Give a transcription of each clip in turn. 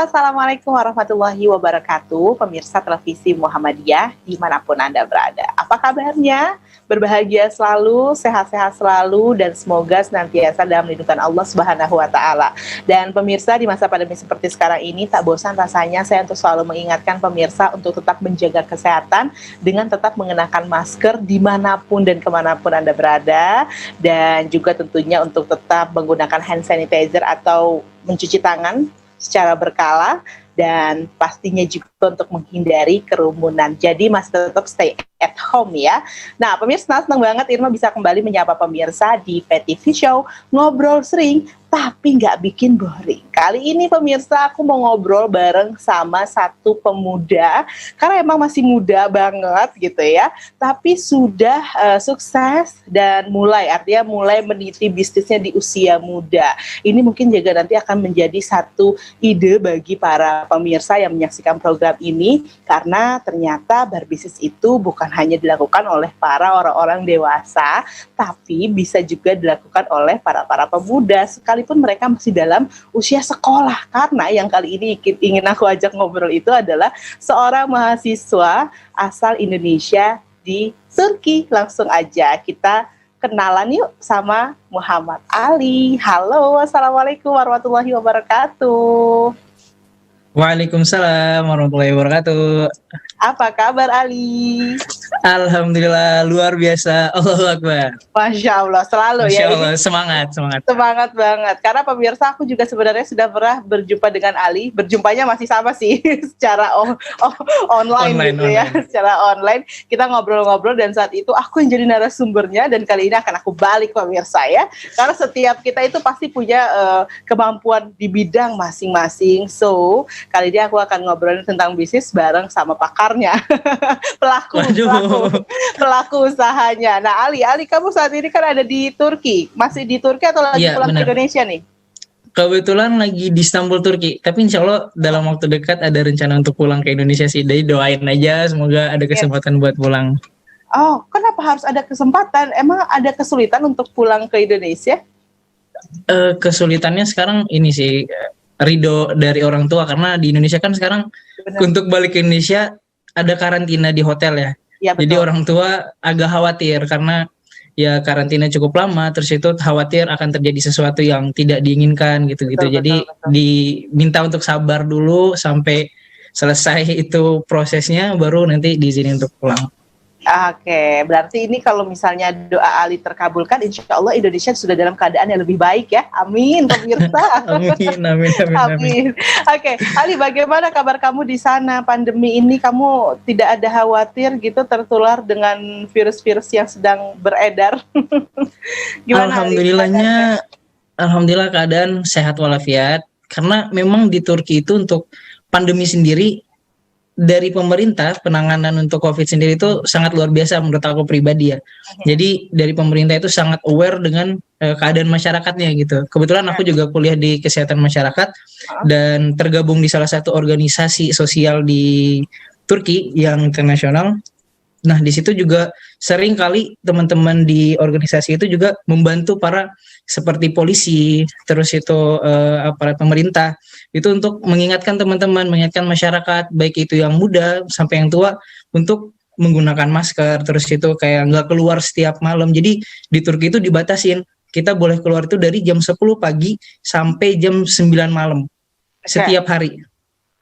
Assalamualaikum warahmatullahi wabarakatuh, pemirsa televisi Muhammadiyah dimanapun Anda berada. Apa kabarnya? Berbahagia selalu, sehat-sehat selalu, dan semoga senantiasa dalam lindungan Allah Subhanahu wa Ta'ala. Dan pemirsa, di masa pandemi seperti sekarang ini, tak bosan rasanya saya untuk selalu mengingatkan pemirsa untuk tetap menjaga kesehatan dengan tetap mengenakan masker dimanapun dan kemanapun Anda berada, dan juga tentunya untuk tetap menggunakan hand sanitizer atau mencuci tangan secara berkala, dan pastinya juga untuk menghindari kerumunan. Jadi masih tetap stay at home ya. Nah pemirsa, senang banget Irma bisa kembali menyapa pemirsa di PTV Show Ngobrol Sering tapi nggak bikin boring. Kali ini pemirsa, aku mau ngobrol bareng sama satu pemuda, karena emang masih muda banget gitu ya, tapi sudah sukses dan artinya mulai meniti bisnisnya di usia muda. Ini mungkin juga nanti akan menjadi satu ide bagi para pemirsa yang menyaksikan program ini, karena ternyata berbisnis itu bukan hanya dilakukan oleh para orang-orang dewasa, tapi bisa juga dilakukan oleh para pemuda, sekalipun mereka masih dalam usia sekolah. Karena yang kali ini ingin aku ajak ngobrol itu adalah seorang mahasiswa asal Indonesia di Turki. Langsung aja kita kenalan yuk sama Muhammad Ali. Halo, assalamualaikum warahmatullahi wabarakatuh. Waalaikumsalam warahmatullahi wabarakatuh. Apa kabar Ali? Alhamdulillah, luar biasa. Allahu Akbar. Masya Allah, selalu Masya ya. Allah, semangat. Semangat banget. Karena pemirsa, aku juga sebenarnya sudah pernah berjumpa dengan Ali. Berjumpanya masih sama sih, secara online gitu ya. Secara online, kita ngobrol-ngobrol, dan saat itu aku yang jadi narasumbernya, dan kali ini akan aku balik pemirsa ya. Karena setiap kita itu pasti punya kemampuan di bidang masing-masing. So, kali ini aku akan ngobrolin tentang bisnis bareng sama pakarnya. pelaku usahanya. Nah Ali, kamu saat ini kan ada di Turki. Masih di Turki atau lagi pulang ke Indonesia nih? Kebetulan lagi di Istanbul, Turki. Tapi insya Allah dalam waktu dekat ada rencana untuk pulang ke Indonesia sih. Jadi doain aja, semoga ada kesempatan buat pulang. Oh, kenapa harus ada kesempatan? Emang ada kesulitan untuk pulang ke Indonesia? Kesulitannya sekarang ini sih, ridho dari orang tua. Karena di Indonesia kan sekarang untuk balik ke Indonesia ada karantina di hotel ya. Ya, jadi orang tua agak khawatir karena ya karantina cukup lama, terus itu khawatir akan terjadi sesuatu yang tidak diinginkan gitu-gitu. Jadi diminta untuk sabar dulu sampai selesai itu prosesnya, baru nanti diizinin untuk pulang. Oke, berarti ini kalau misalnya doa Ali terkabulkan, insya Allah Indonesia sudah dalam keadaan yang lebih baik ya. Amin, pemirsa. Amin. Oke, Ali, bagaimana kabar kamu di sana? Pandemi ini kamu tidak ada khawatir gitu tertular dengan virus-virus yang sedang beredar? Gimana? Alhamdulillah keadaan sehat walafiat. Karena memang di Turki itu untuk pandemi sendiri, dari pemerintah penanganan untuk COVID sendiri itu sangat luar biasa menurut aku pribadi ya. Jadi dari pemerintah itu sangat aware dengan keadaan masyarakatnya gitu. Kebetulan aku juga kuliah di kesehatan masyarakat dan tergabung di salah satu organisasi sosial di Turki yang internasional. Nah di situ juga sering kali teman-teman di organisasi itu juga membantu para seperti polisi, terus itu aparat pemerintah itu untuk mengingatkan teman-teman, mengingatkan masyarakat baik itu yang muda sampai yang tua untuk menggunakan masker, terus itu kayak nggak keluar setiap malam. Jadi di Turki itu dibatasin, kita boleh keluar itu dari jam 10 pagi sampai jam 9 malam setiap hari.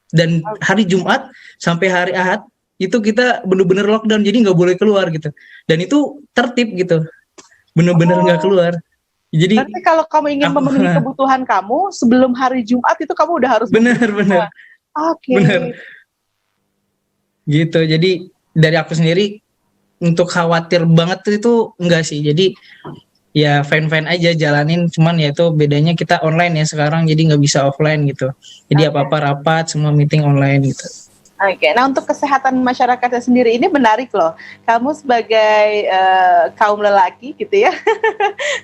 Dan hari Jumat sampai hari Ahad itu kita benar-benar lockdown, jadi nggak boleh keluar gitu. Dan itu tertib gitu, benar-benar nggak keluar. Jadi berarti kalau kamu ingin memenuhi kebutuhan kamu sebelum hari Jumat itu kamu udah harus benar. Oke. Benar. Gitu. Jadi dari aku sendiri untuk khawatir banget itu enggak sih. Jadi ya fine aja jalanin, cuman ya itu bedanya kita online ya sekarang, jadi nggak bisa offline gitu. Jadi apa-apa rapat semua meeting online gitu. Oke, nah untuk kesehatan masyarakatnya sendiri ini menarik loh. Kamu sebagai kaum lelaki gitu ya,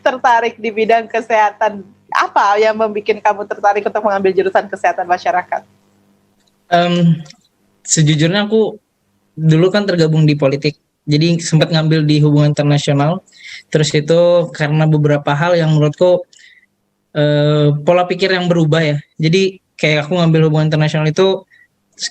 tertarik di bidang kesehatan. Apa yang membuat kamu tertarik untuk mengambil jurusan kesehatan masyarakat? Sejujurnya aku dulu kan tergabung di politik. Jadi sempat ngambil di hubungan internasional. Terus itu karena beberapa hal yang menurutku pola pikir yang berubah ya. Jadi kayak aku ngambil hubungan internasional itu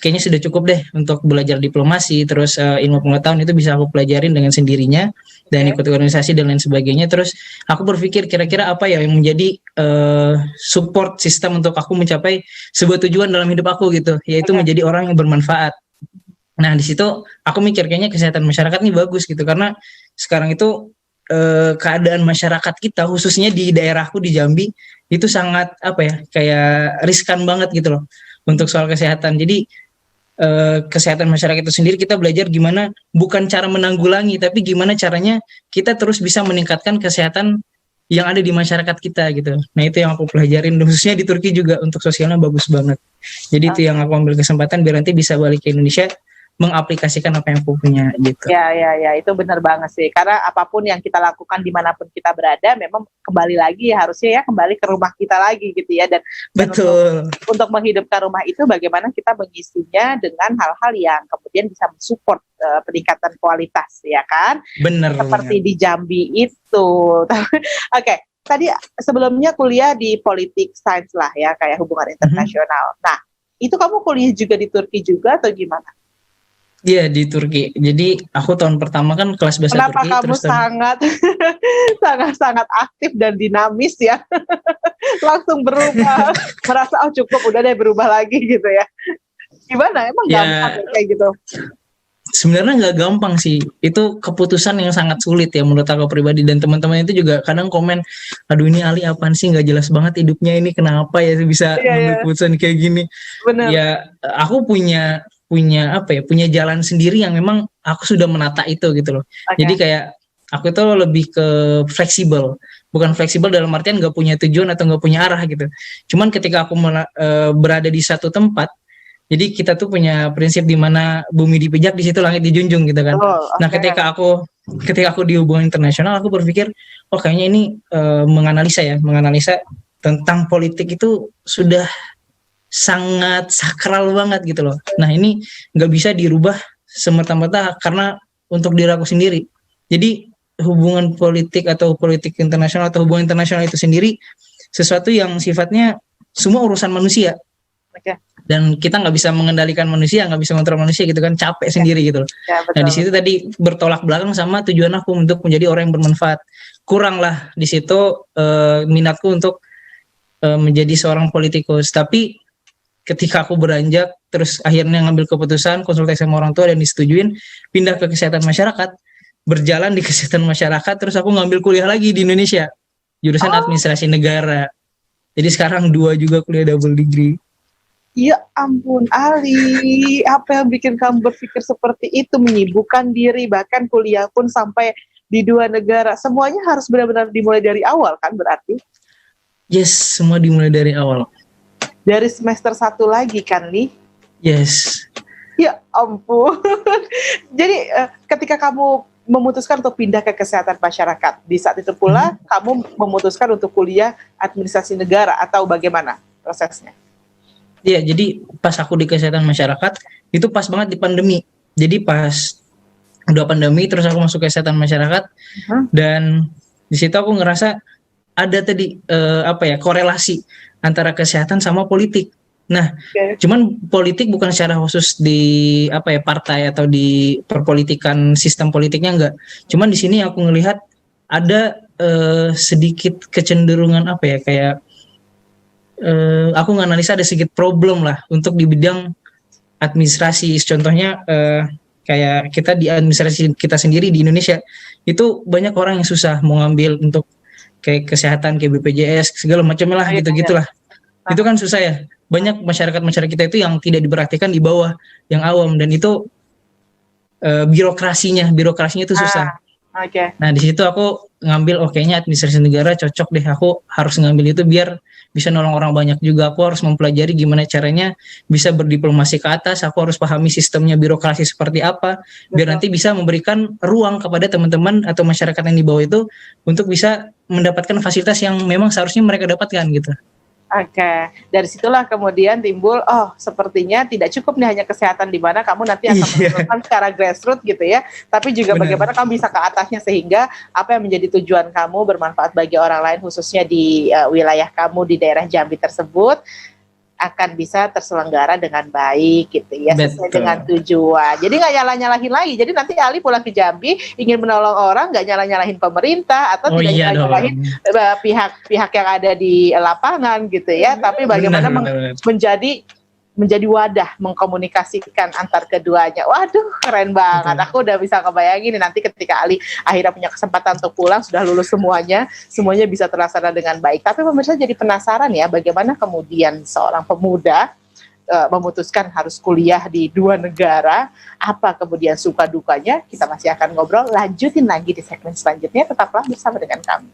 kayaknya sudah cukup deh untuk belajar diplomasi, terus ilmu pengetahuan itu bisa aku pelajarin dengan sendirinya dan ikut organisasi dan lain sebagainya. Terus aku berpikir kira-kira apa ya yang menjadi support sistem untuk aku mencapai sebuah tujuan dalam hidup aku gitu, yaitu menjadi orang yang bermanfaat. Nah di situ aku mikir kayaknya kesehatan masyarakat nih bagus gitu, karena sekarang itu keadaan masyarakat kita khususnya di daerahku di Jambi itu sangat apa ya, kayak riskan banget gitu loh untuk soal kesehatan. Jadi kesehatan masyarakat itu sendiri kita belajar gimana bukan cara menanggulangi, tapi gimana caranya kita terus bisa meningkatkan kesehatan yang ada di masyarakat kita gitu. Nah itu yang aku pelajarin, khususnya di Turki juga untuk sosialnya bagus banget. Jadi itu yang aku ambil kesempatan biar nanti bisa balik ke Indonesia mengaplikasikan apa yang aku punya gitu. Ya, itu benar banget sih. Karena apapun yang kita lakukan dimanapun kita berada, memang kembali lagi harusnya ya kembali ke rumah kita lagi gitu ya. Dan betul. Untuk menghidupkan rumah itu bagaimana kita mengisinya dengan hal-hal yang kemudian bisa mensupport peningkatan kualitas ya kan. Benar. Seperti di Jambi itu. Oke. Tadi sebelumnya kuliah di politik sains lah ya, kayak hubungan internasional. Nah, itu kamu kuliah juga di Turki juga atau gimana? Iya di Turki. Jadi aku tahun pertama kan kelas bahasa Kenapa Turki. Kenapa kamu sangat aktif dan dinamis ya? Langsung berubah, merasa cukup udah deh berubah lagi gitu ya? Gimana? Emang gampang kayak gitu? Sebenarnya nggak gampang sih. Itu keputusan yang sangat sulit ya menurut aku pribadi, dan teman-teman itu juga kadang komen, aduh ini Ali apaan sih, nggak jelas banget hidupnya ini, kenapa ya bisa ngambil keputusan kayak gini. Bener. Ya aku punya jalan sendiri yang memang aku sudah menata itu gitu loh. Jadi kayak aku itu lebih ke fleksibel, bukan fleksibel dalam artian nggak punya tujuan atau nggak punya arah gitu. Cuman ketika aku berada di satu tempat, jadi kita tuh punya prinsip di mana bumi dipijak di situ langit dijunjung gitu kan. Nah ketika aku di hubungan internasional, aku berpikir kayaknya ini menganalisa tentang politik itu sudah sangat sakral banget gitu loh. Nah ini nggak bisa dirubah semerta-merta karena untuk diri aku sendiri. Jadi hubungan politik atau politik internasional atau hubungan internasional itu sendiri sesuatu yang sifatnya semua urusan manusia. Dan kita nggak bisa mengendalikan manusia, nggak bisa mengontrol manusia gitu kan, capek sendiri gitu loh. Nah di situ tadi bertolak belakang sama tujuan aku untuk menjadi orang yang bermanfaat. Kurang lah di situ minatku untuk menjadi seorang politikus. Tapi ketika aku beranjak, terus akhirnya ngambil keputusan, konsultasi sama orang tua dan disetujuin, pindah ke kesehatan masyarakat, berjalan di kesehatan masyarakat, terus aku ngambil kuliah lagi di Indonesia, jurusan administrasi negara. Jadi sekarang 2 juga kuliah double degree. Ya ampun Ali, apa yang bikin kamu berpikir seperti itu, menyibukkan diri, bahkan kuliah pun sampai di 2 negara, semuanya harus benar-benar dimulai dari awal kan berarti? Yes, semua dimulai dari awal. Dari semester 1 lagi kan, Li? Yes. Ya ampun. Jadi ketika kamu memutuskan untuk pindah ke kesehatan masyarakat, di saat itu pula kamu memutuskan untuk kuliah administrasi negara atau bagaimana prosesnya? Iya, jadi pas aku di kesehatan masyarakat, itu pas banget di pandemi. Jadi pas udah pandemi, terus aku masuk kesehatan masyarakat, dan di situ aku ngerasa ada tadi korelasi antara kesehatan sama politik. Nah, cuman politik bukan secara khusus di partai atau di perpolitikan sistem politiknya enggak. Cuman di sini aku ngelihat ada sedikit kecenderungan aku nganalisa ada sedikit problem lah untuk di bidang administrasi. Contohnya kayak kita di administrasi kita sendiri di Indonesia itu banyak orang yang susah mau ngambil untuk kayak kesehatan, kayak BPJS, segala macamnya lah gitu-gitulah. Itu kan susah ya. Banyak masyarakat kita itu yang tidak diperhatikan di bawah, yang awam, dan itu birokrasinya itu susah. Nah di situ aku ngambil kayaknya administrasi negara cocok deh, aku harus ngambil itu biar bisa nolong orang banyak juga. Aku harus mempelajari gimana caranya bisa berdiplomasi ke atas, aku harus pahami sistemnya birokrasi seperti apa, biar nanti bisa memberikan ruang kepada teman-teman atau masyarakat yang di bawah itu untuk bisa mendapatkan fasilitas yang memang seharusnya mereka dapatkan gitu. Dari situlah kemudian timbul, sepertinya tidak cukup nih hanya kesehatan, di mana kamu nanti akan menentukan secara grassroots gitu ya, tapi juga bagaimana kamu bisa ke atasnya sehingga apa yang menjadi tujuan kamu bermanfaat bagi orang lain, khususnya di wilayah kamu di daerah Jambi tersebut. akan bisa terselenggara dengan baik gitu ya, sesuai Betul. dengan tujuan. Jadi nggak nyalah-nyalahin lagi. Jadi nanti Ali pulang ke Jambi ingin menolong orang, nggak nyalah-nyalahin pemerintah atau tidak Iya nyalah-nyalahin dong. pihak-pihak yang ada di lapangan gitu ya. Tapi bagaimana Benar. menjadi wadah mengkomunikasikan antar keduanya. Waduh, keren banget. Betul. Aku udah bisa kebayangin nih nanti ketika Ali akhirnya punya kesempatan untuk pulang, sudah lulus semuanya bisa terlaksana dengan baik. Tapi pemirsa jadi penasaran ya, bagaimana kemudian seorang pemuda memutuskan harus kuliah di dua negara, apa kemudian suka dukanya, kita masih akan ngobrol, lanjutin lagi di segmen selanjutnya, tetaplah bersama dengan kami.